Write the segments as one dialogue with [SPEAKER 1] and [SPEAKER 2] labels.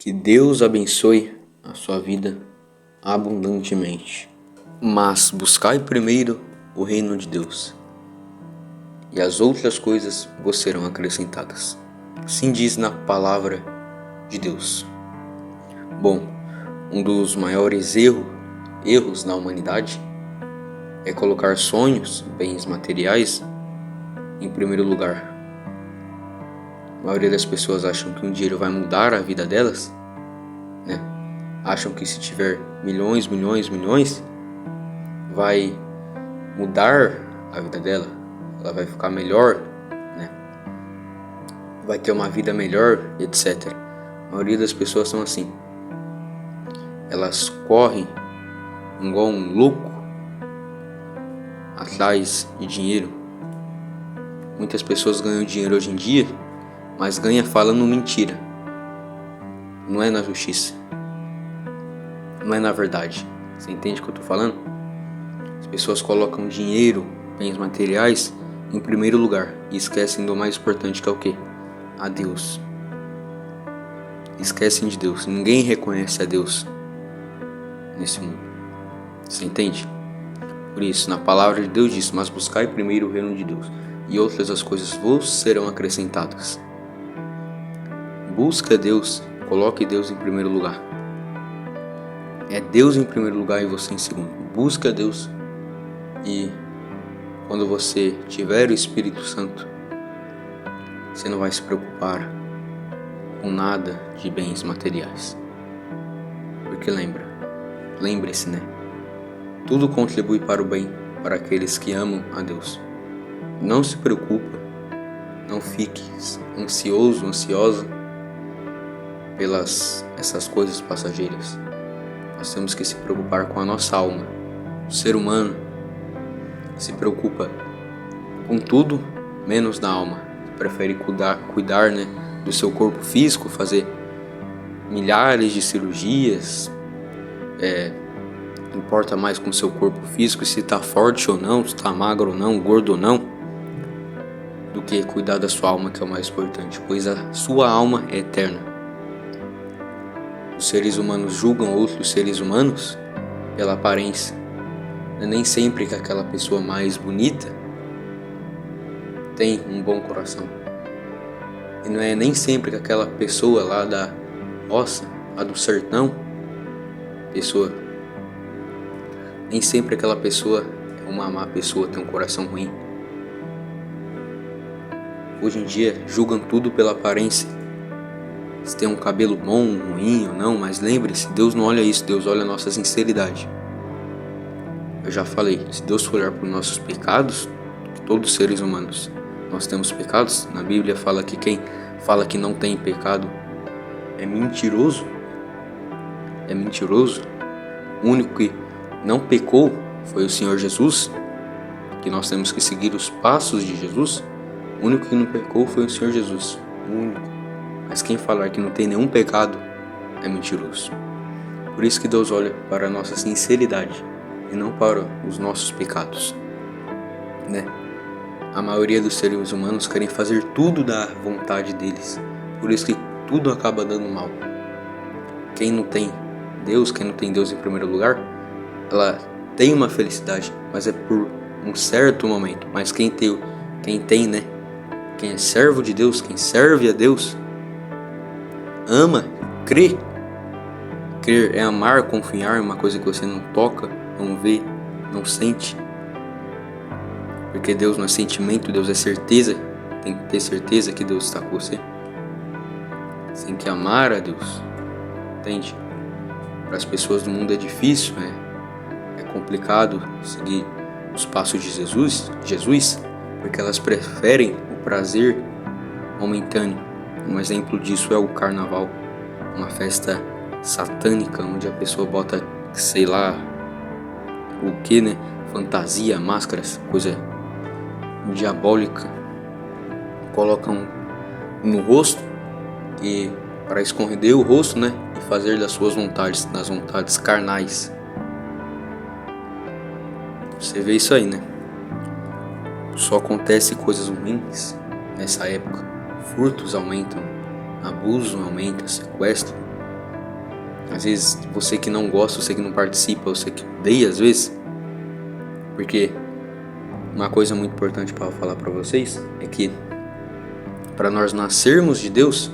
[SPEAKER 1] Que Deus abençoe a sua vida abundantemente. Mas buscai primeiro o reino de Deus, e as outras coisas vos serão acrescentadas. Assim diz na palavra de Deus. Bom, um dos maiores erros na humanidade é colocar sonhos, bens materiais, em primeiro lugar. A maioria das pessoas acham que um dinheiro vai mudar a vida delas, né? Acham que se tiver milhões, vai mudar a vida dela. Ela vai ficar melhor, né? Vai ter uma vida melhor, etc. A maioria das pessoas são assim. Elas correm igual um louco atrás de dinheiro. Muitas pessoas ganham dinheiro hoje em dia, mas ganham falando mentira. Não é na justiça, não é na verdade. Você entende o que eu estou falando? As pessoas colocam dinheiro, bens materiais em primeiro lugar e esquecem do mais importante, que é o quê? A Deus. Esquecem de Deus. Ninguém reconhece a Deus nesse mundo. Você entende? Por isso, na palavra de Deus diz: mas buscai primeiro o reino de Deus, e outras as coisas vos serão acrescentadas. Busca Deus, coloque Deus em primeiro lugar. É Deus em primeiro lugar e você em segundo. Busca Deus, e quando você tiver o Espírito Santo, você não vai se preocupar com nada de bens materiais. Porque lembre-se, né? Tudo contribui para o bem, para aqueles que amam a Deus. Não se preocupa, não fique ansioso, ansiosa pelas essas coisas passageiras. Nós temos que se preocupar com a nossa alma. O ser humano se preocupa com tudo menos da alma. Prefere cuidar, né, do seu corpo físico, fazer milhares de cirurgias. Importa mais com o seu corpo físico, se está forte ou não, se está magro ou não, gordo ou não, do que cuidar da sua alma, que é o mais importante, pois a sua alma é eterna. Os seres humanos julgam outros seres humanos pela aparência. Não é nem sempre que aquela pessoa mais bonita tem um bom coração. E não é nem sempre que aquela pessoa lá da roça, lá do sertão, nem sempre aquela pessoa é uma má pessoa, tem um coração ruim. Hoje em dia julgam tudo pela aparência. Se tem um cabelo bom, ruim ou não, mas lembre-se, Deus não olha isso, Deus olha a nossa sinceridade. Eu já falei, se Deus for olhar para os nossos pecados, todos os seres humanos, nós temos pecados. Na Bíblia fala que quem fala que não tem pecado é mentiroso. É mentiroso. O único que não pecou foi o Senhor Jesus, que nós temos que seguir os passos de Jesus. O único que não pecou foi o Senhor Jesus. O único. Mas quem falar que não tem nenhum pecado é mentiroso. Por isso que Deus olha para a nossa sinceridade e não para os nossos pecados, né? A maioria dos seres humanos querem fazer tudo da vontade deles. Por isso que tudo acaba dando mal. Quem não tem Deus em primeiro lugar, ela tem uma felicidade, mas é por um certo momento. Mas quem tem, né? Quem é servo de Deus, quem serve a Deus, ama, crê. Crer é amar, confiar em uma coisa que você não toca, não vê, não sente. Porque Deus não é sentimento, Deus é certeza. Tem que ter certeza que Deus está com você. Você tem que amar a Deus. Entende? Para as pessoas do mundo é difícil, é complicado seguir os passos de Jesus, porque elas preferem o prazer momentâneo. Um exemplo disso é o carnaval, uma festa satânica onde a pessoa bota, sei lá o que, né? Fantasia, máscaras, coisa diabólica, colocam no rosto e para esconder o rosto, né? E fazer das suas vontades, das vontades carnais. Você vê isso aí, né? Só acontece coisas ruins nessa época. Furtos aumentam, abuso aumenta, sequestro, Às vezes você que não gosta, você que não participa, você que odeia às vezes. Porque uma coisa muito importante para falar para vocês é que para nós nascermos de Deus,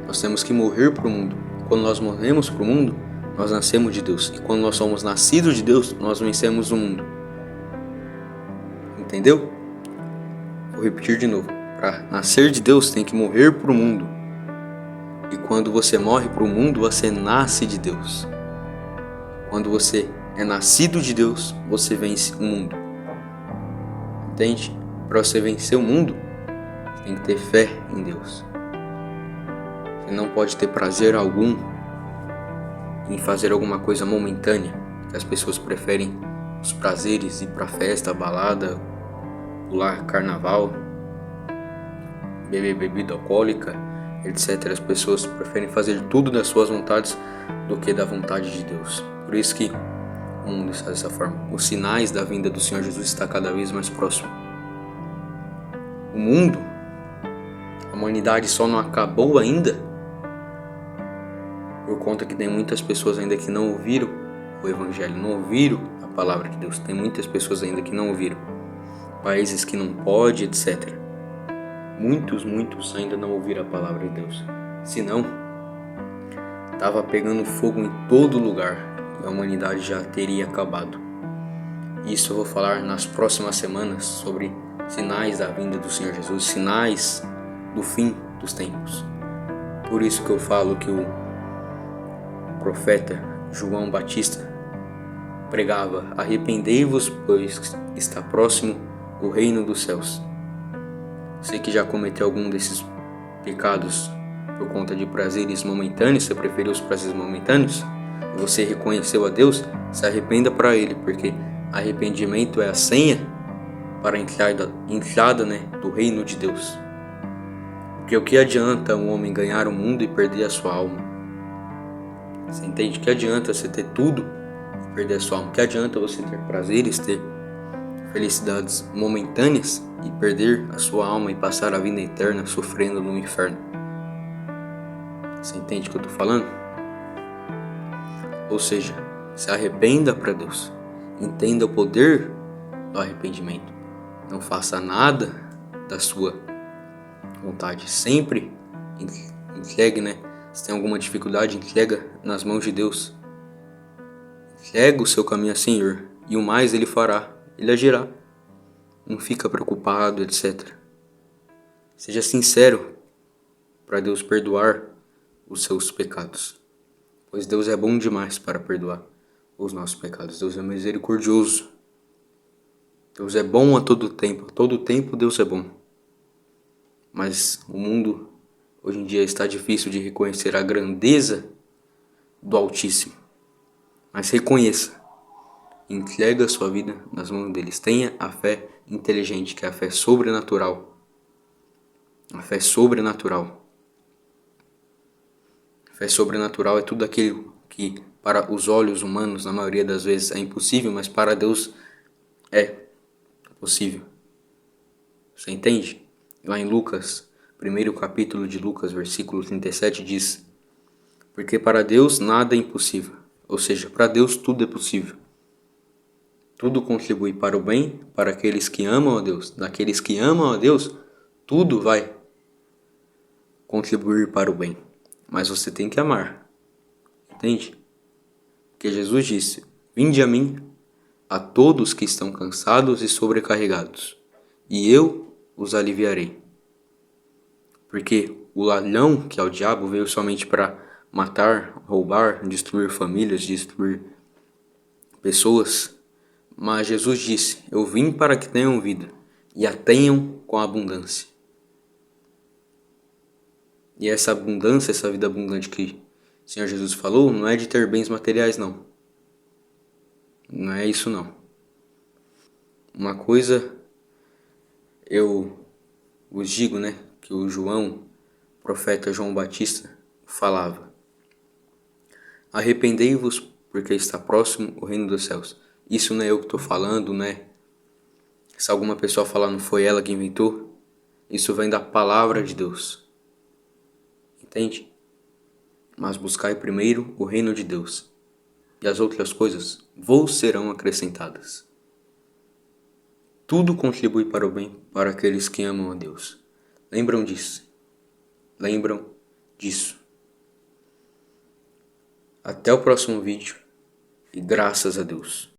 [SPEAKER 1] nós temos que morrer para o mundo. Quando nós morremos para o mundo, nós nascemos de Deus. E quando nós somos nascidos de Deus, nós vencemos o mundo. Entendeu? Vou repetir de novo. Para nascer de Deus, tem que morrer para o mundo. E quando você morre para o mundo, você nasce de Deus. Quando você é nascido de Deus, você vence o mundo. Entende? Para você vencer o mundo, você tem que ter fé em Deus. Você não pode ter prazer algum em fazer alguma coisa momentânea, que as pessoas preferem os prazeres, ir pra festa, balada, pular carnaval, beber bebida alcoólica, etc. As pessoas preferem fazer tudo das suas vontades do que da vontade de Deus. Por isso que o mundo está dessa forma. Os sinais da vinda do Senhor Jesus estão cada vez mais próximos. O mundo, a humanidade só não acabou ainda por conta que tem muitas pessoas ainda que não ouviram o Evangelho, não ouviram a palavra de Deus. Tem muitas pessoas ainda que não ouviram. Países que não pode, etc. Muitos ainda não ouviram a palavra de Deus. Senão, estava pegando fogo em todo lugar e a humanidade já teria acabado. Isso eu vou falar nas próximas semanas sobre sinais da vinda do Senhor Jesus, sinais do fim dos tempos. Por isso que eu falo que o profeta João Batista pregava: arrependei-vos, pois está próximo o reino dos céus. Você que já cometeu algum desses pecados por conta de prazeres momentâneos, você preferiu os prazeres momentâneos, e você reconheceu a Deus, se arrependa para Ele, porque arrependimento é a senha para a entrada do reino de Deus. Porque o que adianta um homem ganhar o mundo e perder a sua alma? Você entende? Que adianta você ter tudo e perder a sua alma? Que adianta você ter prazeres, ter felicidades momentâneas e perder a sua alma e passar a vida eterna sofrendo no inferno? Você entende o que eu estou falando? Ou seja, se arrependa para Deus. Entenda o poder do arrependimento. Não faça nada da sua vontade. Sempre entregue, Se tem alguma dificuldade, entrega nas mãos de Deus. Entrega o seu caminho ao Senhor e o mais Ele fará. Ele agirá. Não fica preocupado, etc. Seja sincero para Deus perdoar os seus pecados. Pois Deus é bom demais para perdoar os nossos pecados. Deus é misericordioso. Deus é bom a todo tempo. A todo tempo Deus é bom. Mas o mundo hoje em dia está difícil de reconhecer a grandeza do Altíssimo. Mas reconheça. Entrega a sua vida nas mãos deles. Tenha a fé inteligente, que é a fé sobrenatural. A fé sobrenatural. A fé sobrenatural é tudo aquilo que para os olhos humanos, na maioria das vezes, é impossível, mas para Deus é possível. Você entende? Lá em Lucas, primeiro capítulo de Lucas, versículo 37, diz: porque para Deus nada é impossível. Ou seja, para Deus tudo é possível. Tudo contribui para o bem, para aqueles que amam a Deus. Daqueles que amam a Deus, tudo vai contribuir para o bem. Mas você tem que amar. Entende? Porque Jesus disse: vinde a mim, a todos que estão cansados e sobrecarregados, e eu os aliviarei. Porque o ladrão, que é o diabo, veio somente para matar, roubar, destruir famílias, destruir pessoas. Mas Jesus disse: eu vim para que tenham vida e a tenham com abundância. E essa abundância, essa vida abundante que o Senhor Jesus falou, não é de ter bens materiais, não. Não é isso, não. Uma coisa eu vos digo, que o profeta João Batista, falava: arrependei-vos, porque está próximo o reino dos céus. Isso não é eu que estou falando, Se alguma pessoa falar não foi ela que inventou, isso vem da palavra de Deus. Entende? mas buscai primeiro o reino de Deus, e as outras coisas vos serão acrescentadas. Tudo contribui para o bem para aqueles que amam a Deus. Lembram disso? Lembram disso? Até o próximo vídeo e graças a Deus.